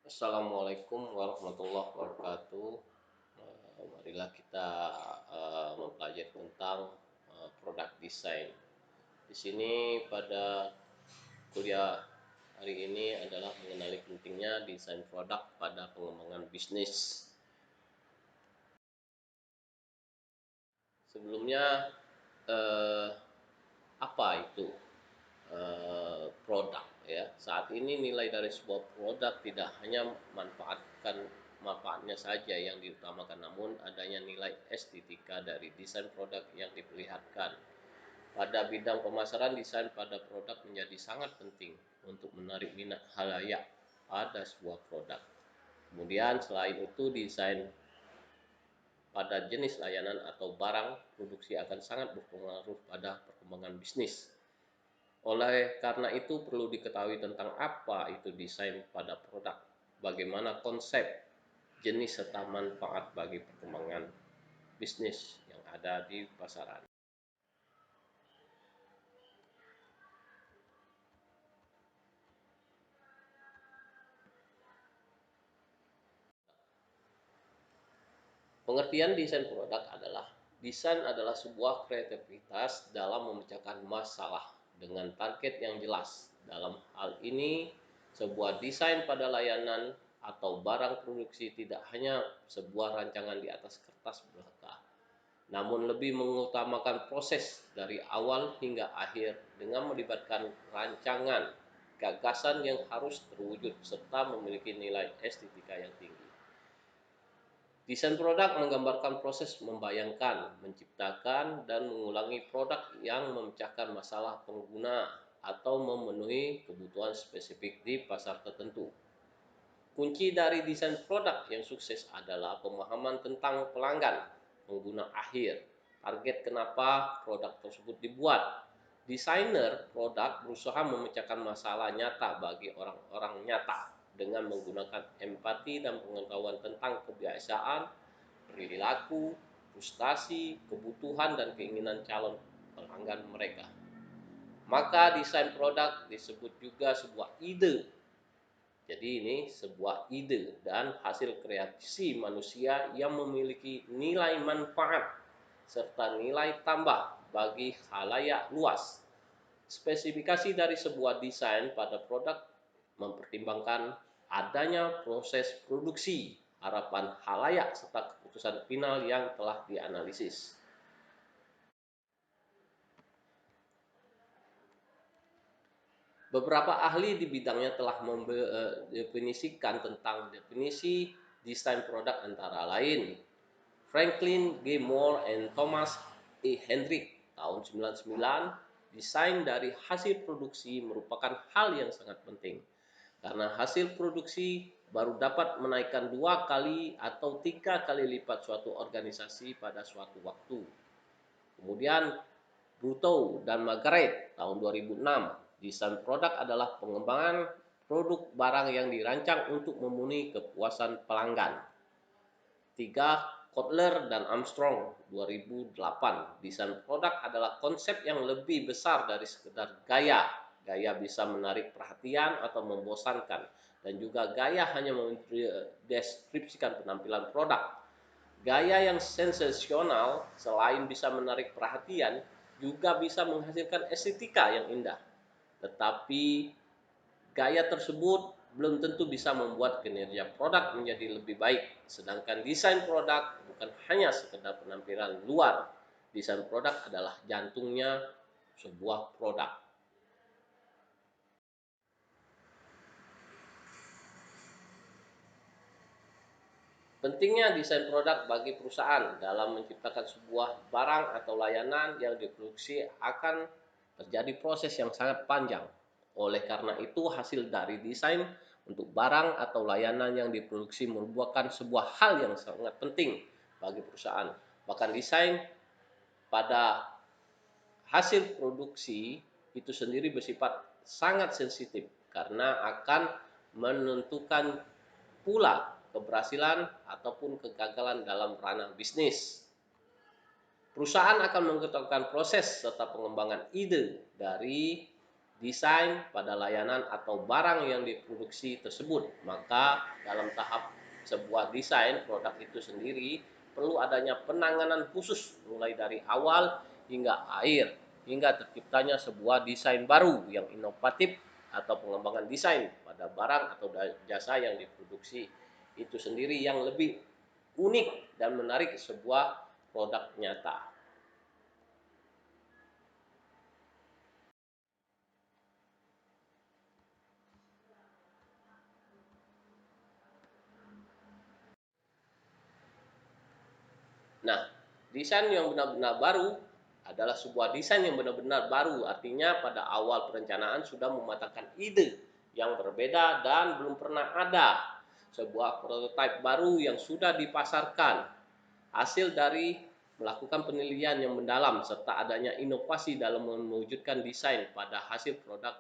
Assalamualaikum warahmatullahi wabarakatuh. Marilah kita mempelajari tentang produk desain. Di sini pada kuliah hari ini adalah mengenali pentingnya desain produk pada pengembangan bisnis. Sebelumnya, eh, apa itu produk ya? Saat ini nilai dari sebuah produk tidak hanya manfaatnya saja yang diutamakan, namun adanya nilai estetika dari desain produk yang diperlihatkan. Pada bidang pemasaran, desain pada produk menjadi sangat penting untuk menarik minat halayak pada sebuah produk. Kemudian selain itu, desain pada jenis layanan atau barang produksi akan sangat berpengaruh pada perkembangan bisnis. Oleh karena itu perlu diketahui tentang apa itu desain pada produk, bagaimana konsep, jenis serta manfaat bagi perkembangan bisnis yang ada di pasaran. Pengertian desain produk adalah desain adalah sebuah kreativitas dalam memecahkan masalah dengan target yang jelas. Dalam hal ini, sebuah desain pada layanan atau barang produksi tidak hanya sebuah rancangan di atas kertas belaka, namun lebih mengutamakan proses dari awal hingga akhir dengan melibatkan rancangan, gagasan yang harus terwujud serta memiliki nilai estetika yang tinggi. Desain produk menggambarkan proses membayangkan, menciptakan, dan mengulangi produk yang memecahkan masalah pengguna atau memenuhi kebutuhan spesifik di pasar tertentu. Kunci dari desain produk yang sukses adalah pemahaman tentang pelanggan, pengguna akhir, target kenapa produk tersebut dibuat. Desainer produk berusaha memecahkan masalah nyata bagi orang-orang nyata dengan menggunakan empati dan pengetahuan tentang kebiasaan, perilaku, frustasi, kebutuhan, dan keinginan calon pelanggan mereka. Maka desain produk disebut juga sebuah ide. Jadi ini sebuah ide dan hasil kreasi manusia yang memiliki nilai manfaat serta nilai tambah bagi khalayak luas. Spesifikasi dari sebuah desain pada produk mempertimbangkan adanya proses produksi, harapan khalayak, serta keputusan final yang telah dianalisis. Beberapa ahli di bidangnya telah mendefinisikan tentang definisi desain produk, antara lain Franklin G. Moore and Thomas E. Hendrick tahun 99. Desain dari hasil produksi merupakan hal yang sangat penting, karena hasil produksi baru dapat menaikkan 2 kali atau 3 kali lipat suatu organisasi pada suatu waktu. Kemudian Bruto dan Margaret tahun 2006. Desain produk adalah pengembangan produk barang yang dirancang untuk memenuhi kepuasan pelanggan. 3. Kotler dan Armstrong 2008. Desain produk adalah konsep yang lebih besar dari sekedar gaya. Gaya bisa menarik perhatian atau membosankan, dan juga gaya hanya mendeskripsikan penampilan produk. Gaya yang sensasional selain bisa menarik perhatian, juga bisa menghasilkan estetika yang indah. Tetapi gaya tersebut belum tentu bisa membuat kinerja produk menjadi lebih baik. Sedangkan desain produk bukan hanya sekedar penampilan luar. Desain produk adalah jantungnya sebuah produk. Pentingnya desain produk bagi perusahaan dalam menciptakan sebuah barang atau layanan yang diproduksi akan terjadi proses yang sangat panjang. Oleh karena itu, hasil dari desain untuk barang atau layanan yang diproduksi merupakan sebuah hal yang sangat penting bagi perusahaan. Bahkan desain pada hasil produksi itu sendiri bersifat sangat sensitif, karena akan menentukan pula keberhasilan ataupun kegagalan dalam ranah bisnis. Perusahaan akan mengetahui proses serta pengembangan ide dari desain pada layanan atau barang yang diproduksi tersebut. Maka dalam tahap sebuah desain produk itu sendiri perlu adanya penanganan khusus mulai dari awal hingga akhir, hingga terciptanya sebuah desain baru yang inovatif atau pengembangan desain pada barang atau jasa yang diproduksi itu sendiri yang lebih unik dan menarik sebuah produk nyata. Nah, desain yang benar-benar baru adalah sebuah desain yang benar-benar baru, artinya pada awal perencanaan sudah mematangkan ide yang berbeda dan belum pernah ada. Sebuah prototipe baru yang sudah dipasarkan, hasil dari melakukan penelitian yang mendalam serta adanya inovasi dalam mewujudkan desain pada hasil produk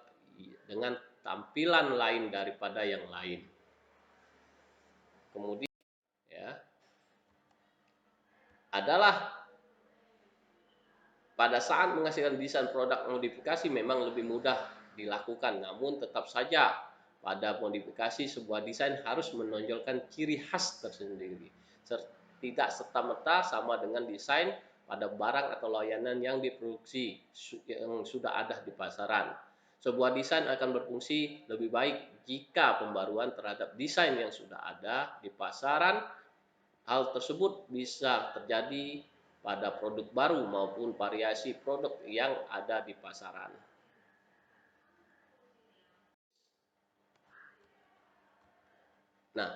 dengan tampilan lain daripada yang lain. Kemudian ya, adalah pada saat menghasilkan desain produk modifikasi memang lebih mudah dilakukan, namun tetap saja pada modifikasi sebuah desain harus menonjolkan ciri khas tersendiri. Tidak serta-merta sama dengan desain pada barang atau layanan yang diproduksi yang sudah ada di pasaran. Sebuah desain akan berfungsi lebih baik jika pembaruan terhadap desain yang sudah ada di pasaran. Hal tersebut bisa terjadi pada produk baru maupun variasi produk yang ada di pasaran. Nah,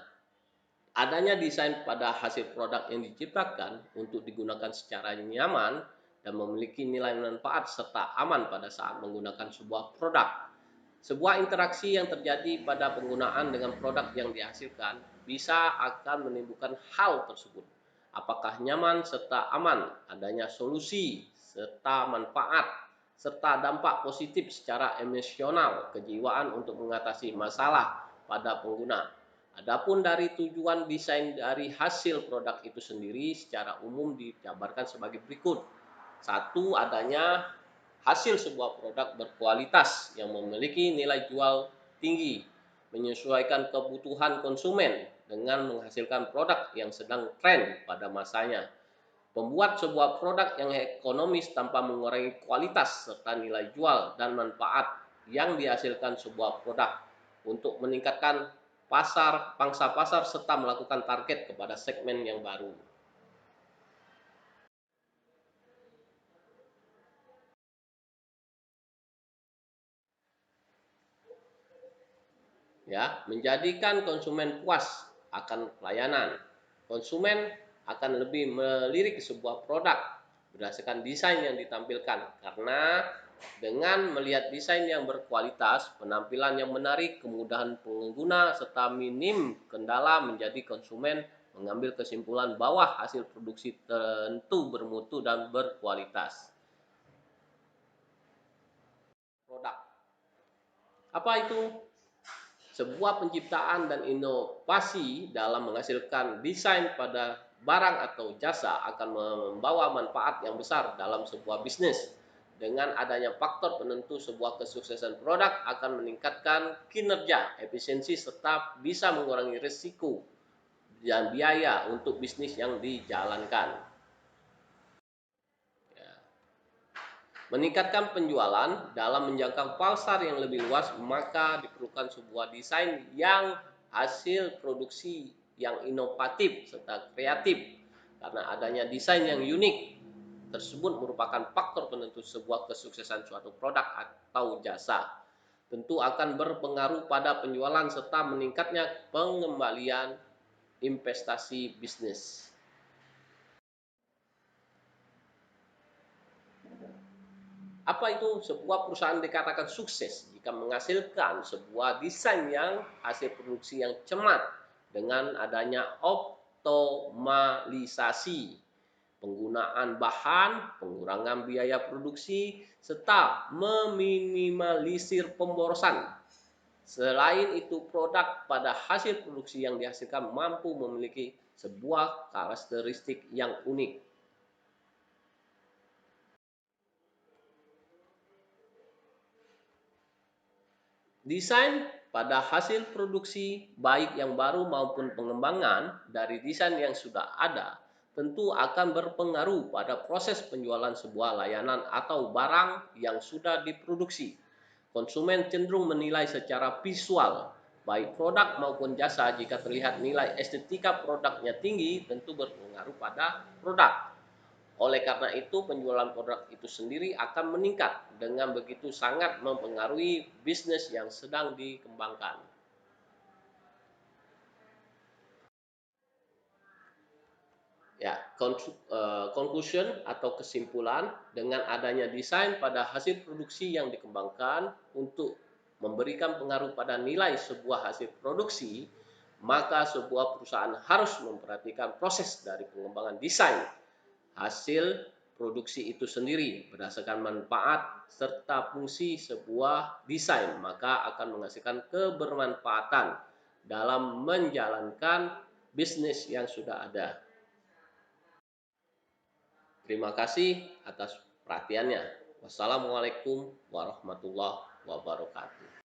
adanya desain pada hasil produk yang diciptakan untuk digunakan secara nyaman dan memiliki nilai manfaat serta aman pada saat menggunakan sebuah produk. Sebuah interaksi yang terjadi pada penggunaan dengan produk yang dihasilkan bisa akan menimbulkan hal tersebut. Apakah nyaman serta aman, adanya solusi serta manfaat, serta dampak positif secara emosional, kejiwaan untuk mengatasi masalah pada pengguna. Adapun dari tujuan desain dari hasil produk itu sendiri secara umum dijabarkan sebagai berikut. Satu, adanya hasil sebuah produk berkualitas yang memiliki nilai jual tinggi, menyesuaikan kebutuhan konsumen dengan menghasilkan produk yang sedang tren pada masanya. Membuat sebuah produk yang ekonomis tanpa mengurangi kualitas serta nilai jual dan manfaat yang dihasilkan sebuah produk untuk meningkatkan pangsa pasar serta melakukan target kepada segmen yang baru. Ya, menjadikan konsumen puas akan pelayanan. Konsumen akan lebih melirik sebuah produk berdasarkan desain yang ditampilkan, karena dengan melihat desain yang berkualitas, penampilan yang menarik, kemudahan pengguna serta minim kendala menjadi konsumen mengambil kesimpulan bahwa hasil produksi tentu bermutu dan berkualitas. Produk apa itu? Sebuah penciptaan dan inovasi dalam menghasilkan desain pada barang atau jasa akan membawa manfaat yang besar dalam sebuah bisnis. Dengan adanya faktor penentu sebuah kesuksesan produk akan meningkatkan kinerja, efisiensi, serta bisa mengurangi risiko dan biaya untuk bisnis yang dijalankan. Ya. Meningkatkan penjualan dalam menjangkau pasar yang lebih luas, maka diperlukan sebuah desain yang hasil produksi yang inovatif serta kreatif. Karena adanya desain yang unik tersebut merupakan faktor penentu sebuah kesuksesan suatu produk atau jasa. Tentu akan berpengaruh pada penjualan serta meningkatnya pengembalian investasi bisnis. Apa itu sebuah perusahaan dikatakan sukses jika menghasilkan sebuah desain yang hasil produksi yang cermat dengan adanya optimalisasi penggunaan bahan, pengurangan biaya produksi, serta meminimalisir pemborosan. Selain itu, produk pada hasil produksi yang dihasilkan mampu memiliki sebuah karakteristik yang unik. Desain pada hasil produksi, baik yang baru maupun pengembangan dari desain yang sudah ada, tentu akan berpengaruh pada proses penjualan sebuah layanan atau barang yang sudah diproduksi. Konsumen cenderung menilai secara visual, baik produk maupun jasa. Jika terlihat nilai estetika produknya tinggi, tentu berpengaruh pada produk. Oleh karena itu, penjualan produk itu sendiri akan meningkat. Dengan begitu sangat mempengaruhi bisnis yang sedang dikembangkan. Ya, conclusion atau kesimpulan, dengan adanya desain pada hasil produksi yang dikembangkan untuk memberikan pengaruh pada nilai sebuah hasil produksi, maka sebuah perusahaan harus memperhatikan proses dari pengembangan desain hasil produksi itu sendiri berdasarkan manfaat serta fungsi sebuah desain, maka akan menghasilkan kebermanfaatan dalam menjalankan bisnis yang sudah ada. Terima kasih atas perhatiannya. Wassalamualaikum warahmatullahi wabarakatuh.